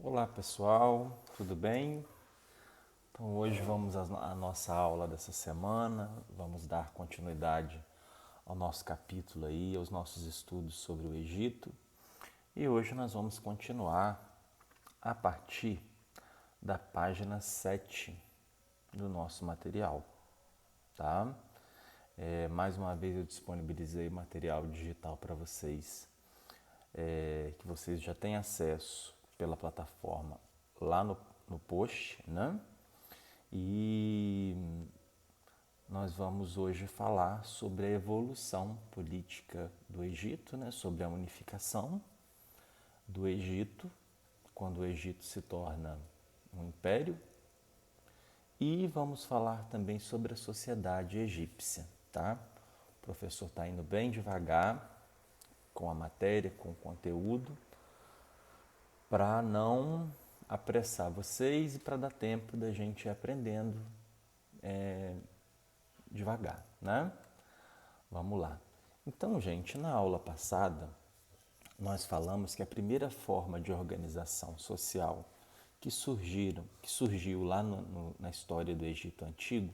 Olá pessoal, tudo bem? Então hoje vamos à nossa aula dessa semana, vamos dar continuidade ao nosso capítulo aí, aos nossos estudos sobre o Egito. E hoje nós vamos continuar a partir da página 7 do nosso material, tá? Mais uma vez eu disponibilizei material digital para vocês, que vocês já têm acesso pela plataforma lá no post, né? E nós vamos hoje falar sobre a evolução política do Egito, né? Sobre a unificação do Egito, quando o Egito se torna um império. E vamos falar também sobre a sociedade egípcia, tá? O professor está indo bem devagar com a matéria, com o conteúdo, para não apressar vocês e para dar tempo da gente ir aprendendo devagar, né? Vamos lá. Então, gente, na aula passada, nós falamos que a primeira forma de organização social que surgiu lá na história do Egito Antigo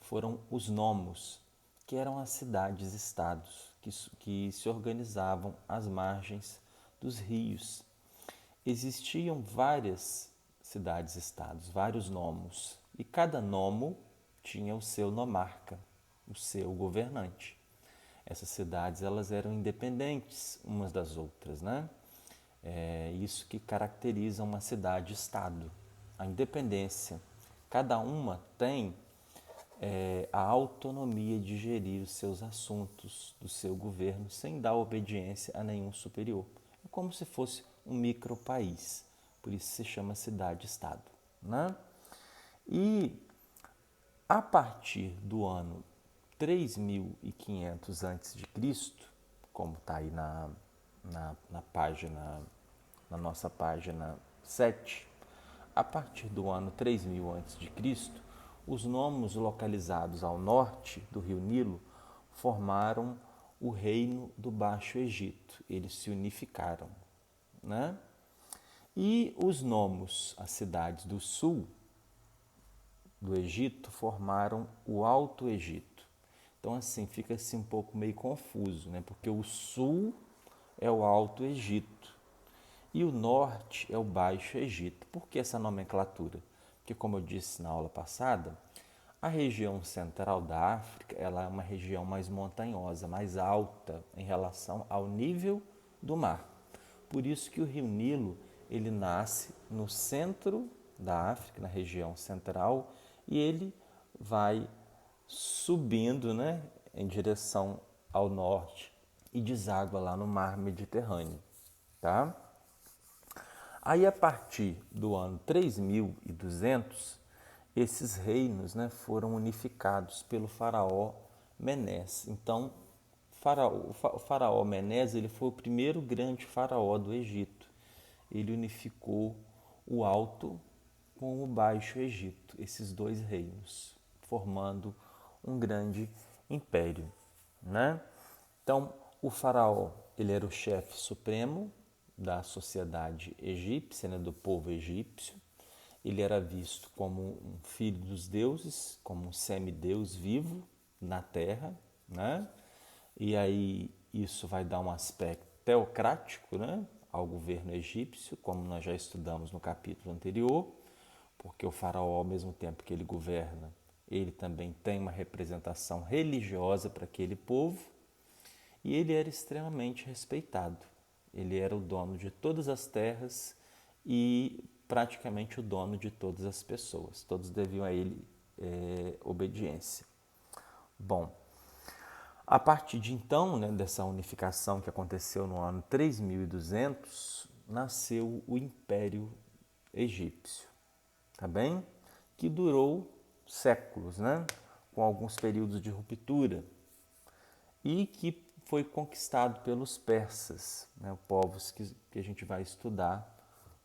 foram os nomos, que eram as cidades-estados que se organizavam às margens dos rios. Existiam várias cidades-estados, vários nomos, e cada nomo tinha o seu nomarca, o seu governante. Essas cidades elas eram independentes umas das outras, né? É isso que caracteriza uma cidade-estado, a independência. Cada uma tem a autonomia de gerir os seus assuntos do seu governo sem dar obediência a nenhum superior. É como se fosse um micropaís, por isso se chama cidade-estado, né? E a partir do ano 3500 a.C., como está aí na página, na nossa página 7, a partir do ano 3000 a.C., os nomos localizados ao norte do rio Nilo formaram o reino do Baixo Egito. Eles se unificaram, né? E os nomos, as cidades do sul do Egito, formaram o Alto Egito. Então, assim, fica-se um pouco meio confuso, né? Porque o sul é o Alto Egito e o norte é o Baixo Egito. Por que essa nomenclatura? Porque, como eu disse na aula passada, a região central da África ela é uma região mais montanhosa, mais alta em relação ao nível do mar. Por isso que o rio Nilo ele nasce no centro da África, na região central, e ele vai subindo, né, em direção ao norte e deságua lá no mar Mediterrâneo, tá? Aí, a partir do ano 3200, esses reinos, né, foram unificados pelo faraó Menés. Então, o faraó Menés ele foi o primeiro grande faraó do Egito. Ele unificou o Alto com o Baixo Egito, esses dois reinos, formando um grande império, né? Então, o faraó, ele era o chefe supremo da sociedade egípcia, né, do povo egípcio. Ele era visto como um filho dos deuses, como um semideus vivo na terra, né? E aí isso vai dar um aspecto teocrático, né, ao governo egípcio, como nós já estudamos no capítulo anterior, porque o faraó, ao mesmo tempo que ele governa, ele também tem uma representação religiosa para aquele povo, e ele era extremamente respeitado. Ele era o dono de todas as terras e praticamente o dono de todas as pessoas. Todos deviam a ele obediência. Bom, a partir de então, né, dessa unificação que aconteceu no ano 3200, nasceu o Império Egípcio, tá bem? Que durou séculos, né? Com alguns períodos de ruptura e que foi conquistado pelos persas, né? Povos que a gente vai estudar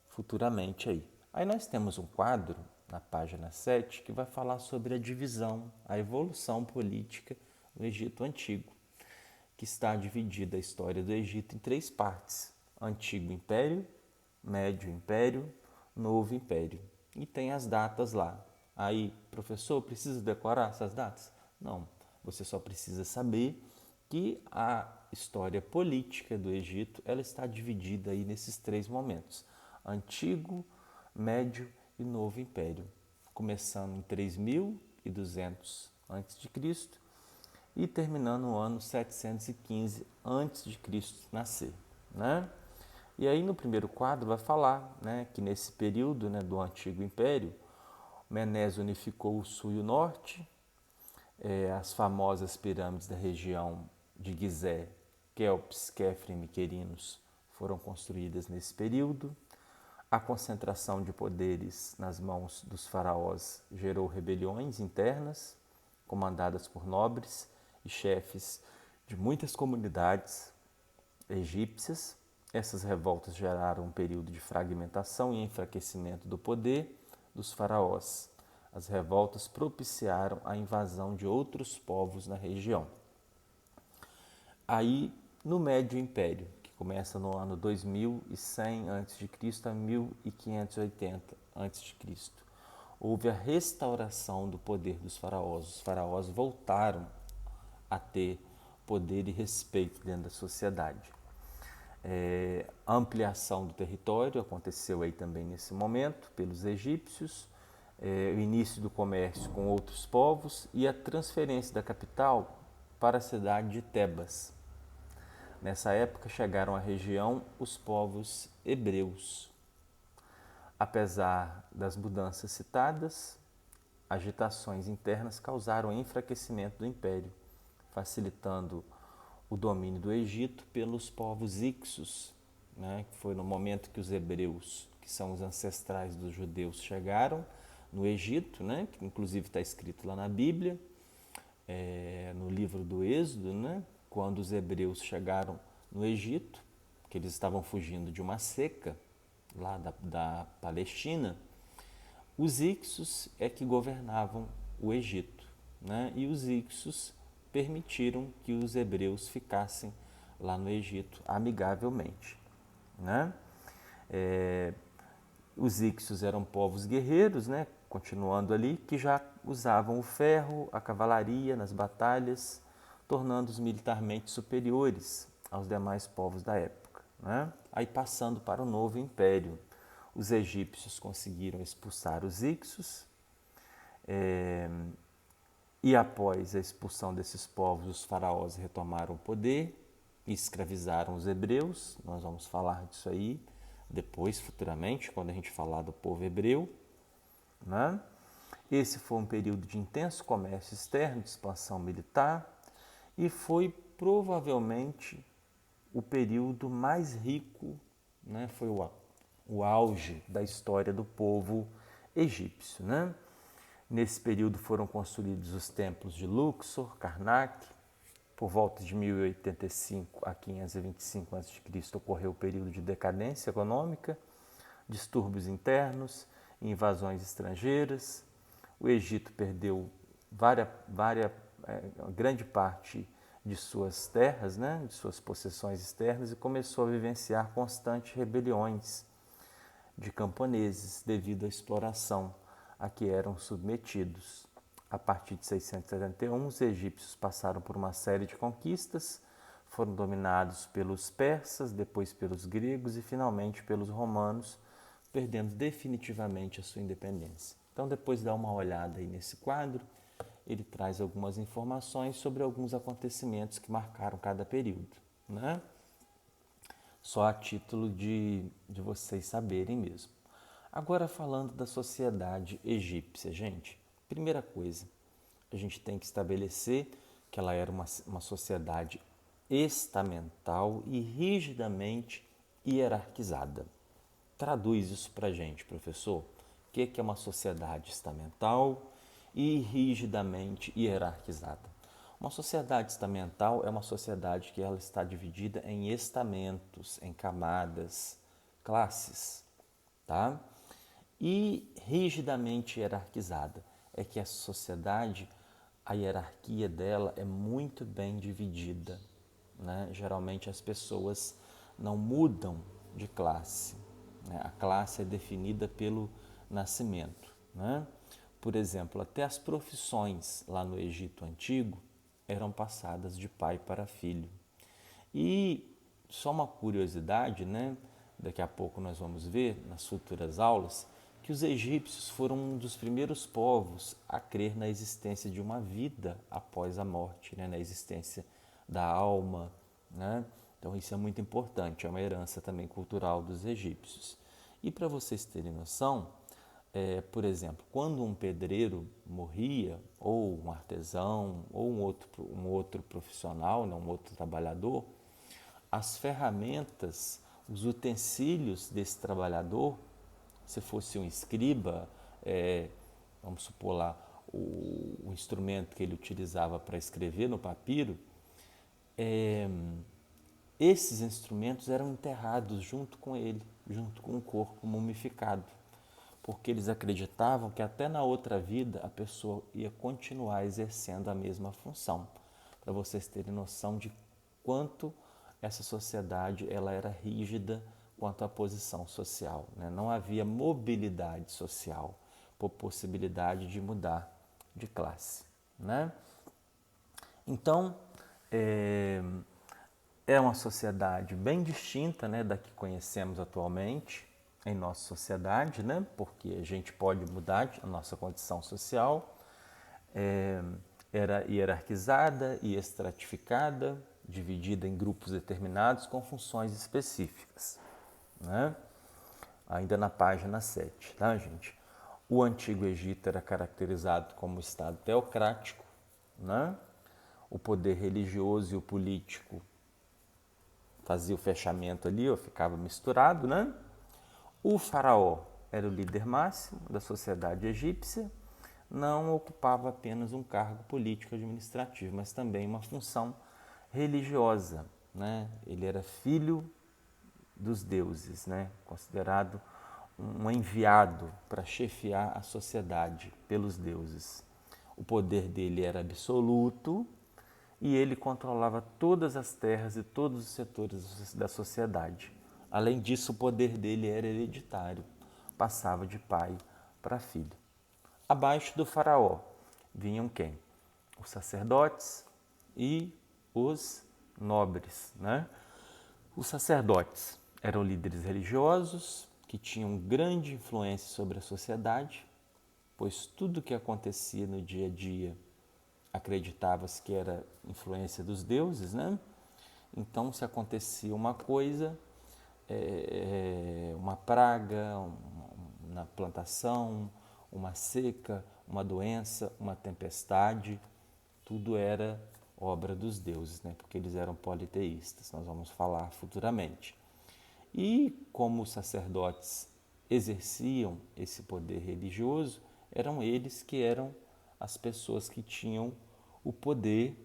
futuramente aí. Aí nós temos um quadro na página 7 que vai falar sobre a divisão, a evolução política do Egito Antigo, que está dividida a história do Egito em três partes: Antigo Império, Médio Império, Novo Império. E tem as datas lá. Aí, professor, precisa decorar essas datas? Não, você só precisa saber que a história política do Egito ela está dividida aí nesses três momentos: Antigo, Médio e Novo Império, começando em 3200 a.C. e terminando no ano 715 a.C. nascer, né? E aí no primeiro quadro vai falar, né, que nesse período, né, do Antigo Império, Menés unificou o sul e o norte, as famosas pirâmides da região de Gizé, Quéops, Quéfrem e Querinos foram construídas nesse período. A concentração de poderes nas mãos dos faraós gerou rebeliões internas, comandadas por nobres e chefes de muitas comunidades egípcias. Essas revoltas geraram um período de fragmentação e enfraquecimento do poder dos faraós. As revoltas propiciaram a invasão de outros povos na região. Aí, no Médio Império, que começa no ano 2100 a.C. a 1580 a.C., houve a restauração do poder dos faraós. Os faraós voltaram a ter poder e respeito dentro da sociedade. A ampliação do território aconteceu aí também nesse momento pelos egípcios, o início do comércio com outros povos e a transferência da capital para a cidade de Tebas. Nessa época chegaram à região os povos hebreus. Apesar das mudanças citadas, agitações internas causaram enfraquecimento do império, facilitando o domínio do Egito pelos povos Ixos, né, que foi no momento que os hebreus, que são os ancestrais dos judeus, chegaram no Egito, né, que inclusive está escrito lá na Bíblia, no livro do Êxodo, né, quando os hebreus chegaram no Egito, que eles estavam fugindo de uma seca lá da Palestina, os Ixos é que governavam o Egito, né, e os Ixos permitiram que os hebreus ficassem lá no Egito amigavelmente, né? Os Ixos eram povos guerreiros, né? Continuando ali, que já usavam o ferro, a cavalaria nas batalhas, tornando-os militarmente superiores aos demais povos da época, né? Aí passando para o Novo Império, os egípcios conseguiram expulsar os Ixos, e após a expulsão desses povos, os faraós retomaram o poder e escravizaram os hebreus. Nós vamos falar disso aí depois, futuramente, quando a gente falar do povo hebreu, né? Esse foi um período de intenso comércio externo, de expansão militar, e foi provavelmente o período mais rico, né? Foi o auge da história do povo egípcio, né? Nesse período foram construídos os templos de Luxor, Karnak. Por volta de 1085 a 525 a.C. ocorreu o período de decadência econômica, distúrbios internos, invasões estrangeiras. O Egito perdeu grande parte de suas terras, né, de suas possessões externas, e começou a vivenciar constantes rebeliões de camponeses devido à exploração a que eram submetidos. A partir de 671, os egípcios passaram por uma série de conquistas, foram dominados pelos persas, depois pelos gregos e finalmente pelos romanos, perdendo definitivamente a sua independência. Então, depois dá uma olhada aí nesse quadro, ele traz algumas informações sobre alguns acontecimentos que marcaram cada período, né? Só a título de vocês saberem mesmo. Agora, falando da sociedade egípcia, gente, primeira coisa, a gente tem que estabelecer que ela era uma sociedade estamental e rigidamente hierarquizada. Traduz isso para a gente, professor. O que é uma sociedade estamental e rigidamente hierarquizada? Uma sociedade estamental é uma sociedade que ela está dividida em estamentos, em camadas, classes, tá? E rigidamente hierarquizada é que a sociedade, a hierarquia dela é muito bem dividida, né? Geralmente as pessoas não mudam de classe, né? A classe é definida pelo nascimento, né? Por exemplo, até as profissões lá no Egito Antigo eram passadas de pai para filho. E só uma curiosidade, né? Daqui a pouco nós vamos ver nas futuras aulas que os egípcios foram um dos primeiros povos a crer na existência de uma vida após a morte, né? Na existência da alma, né? Então isso é muito importante, é uma herança também cultural dos egípcios. E para vocês terem noção, por exemplo, quando um pedreiro morria, ou um artesão, ou um outro profissional, né, um outro trabalhador, as ferramentas, os utensílios desse trabalhador, se fosse um escriba, vamos supor lá, o instrumento que ele utilizava para escrever no papiro, esses instrumentos eram enterrados junto com ele, junto com o corpo mumificado, porque eles acreditavam que até na outra vida a pessoa ia continuar exercendo a mesma função. Para vocês terem noção de quanto essa sociedade ela era rígida quanto à posição social, né? Não havia mobilidade social por possibilidade de mudar de classe, né? Então, é uma sociedade bem distinta, né, da que conhecemos atualmente em nossa sociedade, né, porque a gente pode mudar a nossa condição social. Era hierarquizada e estratificada, dividida em grupos determinados com funções específicas, né? Ainda na página 7, tá, gente? O Antigo Egito era caracterizado como um estado teocrático, né? O poder religioso e o político fazia o fechamento ali, ou ficava misturado, né? O faraó era o líder máximo da sociedade egípcia, não ocupava apenas um cargo político administrativo, mas também uma função religiosa, né? Ele era filho dos deuses, né? Considerado um enviado para chefiar a sociedade pelos deuses. O poder dele era absoluto e ele controlava todas as terras e todos os setores da sociedade. Além disso, o poder dele era hereditário, passava de pai para filho. Abaixo do faraó vinham quem? Os sacerdotes e os nobres, né? Os sacerdotes eram líderes religiosos que tinham grande influência sobre a sociedade, pois tudo o que acontecia no dia a dia acreditava-se que era influência dos deuses, né? Então, se acontecia uma coisa, uma praga na plantação, uma seca, uma doença, uma tempestade, tudo era obra dos deuses, né? Porque eles eram politeístas, nós vamos falar futuramente. E como os sacerdotes exerciam esse poder religioso, eram eles que eram as pessoas que tinham o poder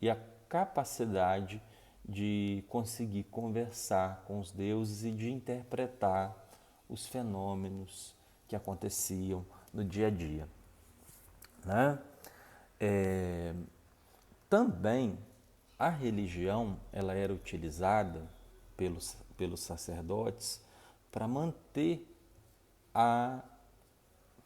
e a capacidade de conseguir conversar com os deuses e de interpretar os fenômenos que aconteciam no dia a dia, né? Também a religião ela era utilizada pelos sacerdotes para manter a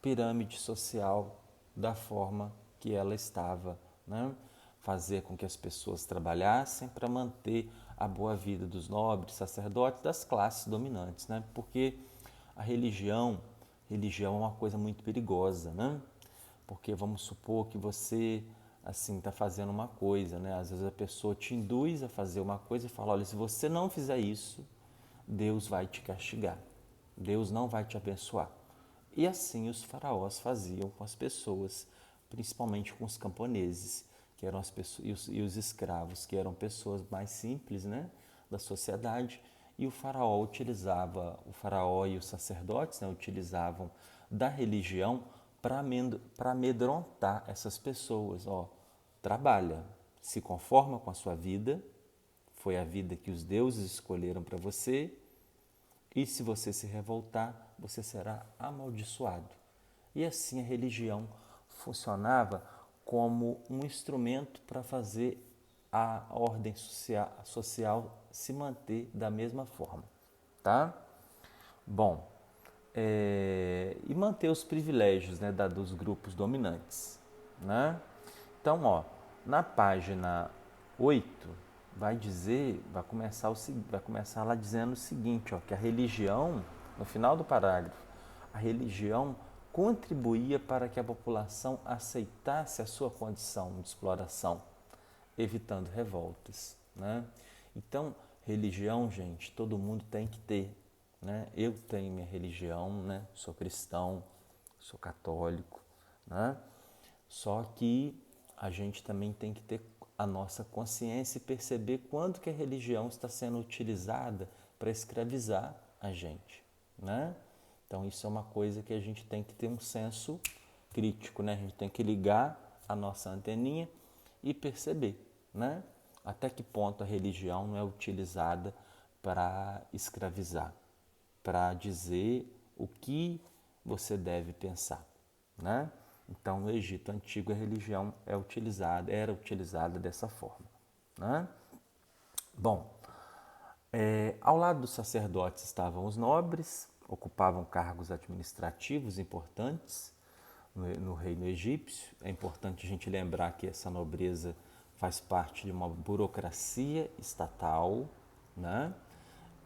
pirâmide social da forma que ela estava, né? Fazer com que as pessoas trabalhassem para manter a boa vida dos nobres, sacerdotes, das classes dominantes, né? Porque a religião é uma coisa muito perigosa, né? Porque vamos supor que você assim está fazendo uma coisa, né? Às vezes a pessoa te induz a fazer uma coisa e fala, olha, se você não fizer isso, Deus vai te castigar, Deus não vai te abençoar. E assim os faraós faziam com as pessoas, principalmente com os camponeses, que eram as pessoas, e os escravos, que eram pessoas mais simples, né, da sociedade. E o faraó e os sacerdotes, né, utilizavam da religião para amedrontar essas pessoas. Ó, trabalha, se conforma com a sua vida, foi a vida que os deuses escolheram para você, e se você se revoltar, você será amaldiçoado. E assim a religião funcionava como um instrumento para fazer a ordem social se manter da mesma forma, tá? Bom, e manter os privilégios, né, dos grupos dominantes, né? Então, ó, na página 8 vai começar lá dizendo o seguinte, ó, que a religião, no final do parágrafo, a religião contribuía para que a população aceitasse a sua condição de exploração, evitando revoltas, né? Então, religião, gente, todo mundo tem que ter, né? Eu tenho minha religião, né? Sou cristão, sou católico, né? Só que a gente também tem que ter a nossa consciência e perceber quando que a religião está sendo utilizada para escravizar a gente, né? Então isso é uma coisa que a gente tem que ter um senso crítico, né? A gente tem que ligar a nossa anteninha e perceber, né? Até que ponto a religião não é utilizada para escravizar, para dizer o que você deve pensar, né? Então, no Egito Antigo, a religião era utilizada dessa forma, né? Bom, ao lado dos sacerdotes estavam os nobres, ocupavam cargos administrativos importantes no reino egípcio. É importante a gente lembrar que essa nobreza faz parte de uma burocracia estatal, né?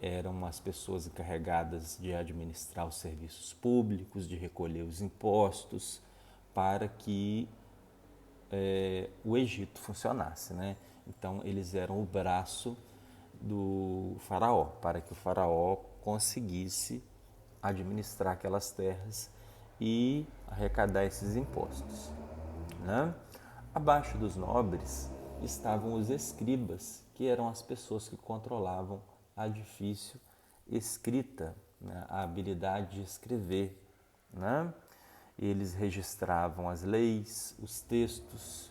Eram as pessoas encarregadas de administrar os serviços públicos, de recolher os impostos, para que o Egito funcionasse, né? Então eles eram o braço do faraó, para que o faraó conseguisse administrar aquelas terras e arrecadar esses impostos, né? Abaixo dos nobres estavam os escribas, que eram as pessoas que controlavam a difícil escrita, né? A habilidade de escrever, né? Eles registravam as leis, os textos,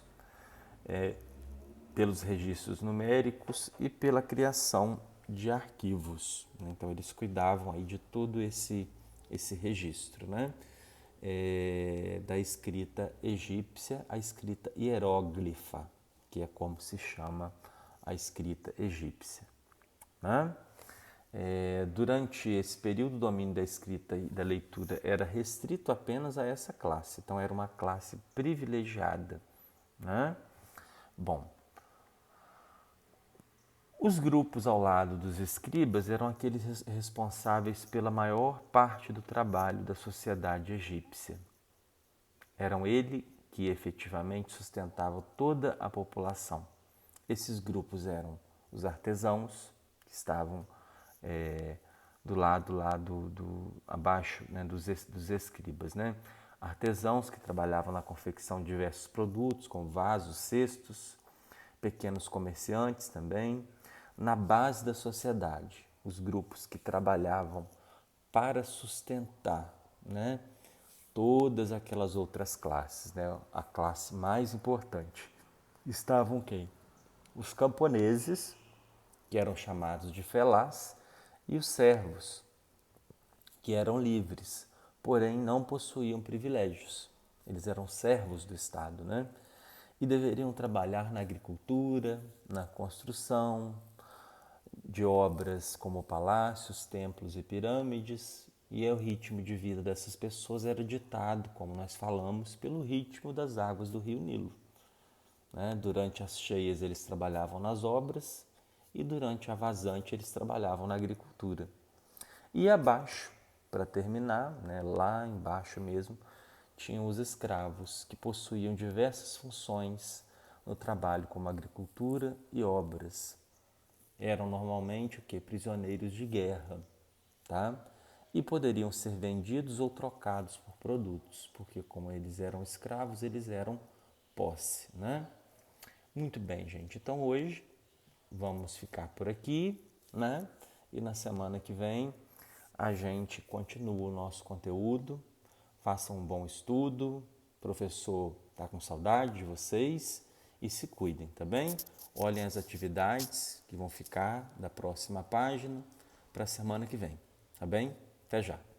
pelos registros numéricos e pela criação de arquivos, né? Então eles cuidavam aí de todo esse registro, né? Da escrita egípcia à escrita hieróglifa, que é como se chama a escrita egípcia, né? Durante esse período, o domínio da escrita e da leitura era restrito apenas a essa classe, então era uma classe privilegiada, né? Bom, os grupos ao lado dos escribas eram aqueles responsáveis pela maior parte do trabalho da sociedade egípcia. Eram ele que efetivamente sustentavam toda a população. Esses grupos eram os artesãos, que estavam do lado lá abaixo, né, dos escribas, né? Artesãos que trabalhavam na confecção de diversos produtos, como vasos, cestos, pequenos comerciantes também. Na base da sociedade, os grupos que trabalhavam para sustentar, né, todas aquelas outras classes, né? A classe mais importante estavam quem? Os camponeses, que eram chamados de felás, e os servos, que eram livres, porém não possuíam privilégios. Eles eram servos do Estado, né? E deveriam trabalhar na agricultura, na construção de obras como palácios, templos e pirâmides, e o ritmo de vida dessas pessoas era ditado, como nós falamos, pelo ritmo das águas do rio Nilo, né? Durante as cheias eles trabalhavam nas obras e durante a vazante eles trabalhavam na agricultura. E abaixo, para terminar, né, lá embaixo mesmo, tinham os escravos, que possuíam diversas funções no trabalho como agricultura e obras. Eram normalmente o quê? Prisioneiros de guerra, tá? E poderiam ser vendidos ou trocados por produtos, porque como eles eram escravos, eles eram posse, né? Muito bem, gente. Então hoje vamos ficar por aqui, né? E na semana que vem a gente continua o nosso conteúdo. Faça um bom estudo. O professor está com saudade de vocês e se cuidem, tá bem? Olhem as atividades que vão ficar da próxima página para a semana que vem, tá bem? Até já!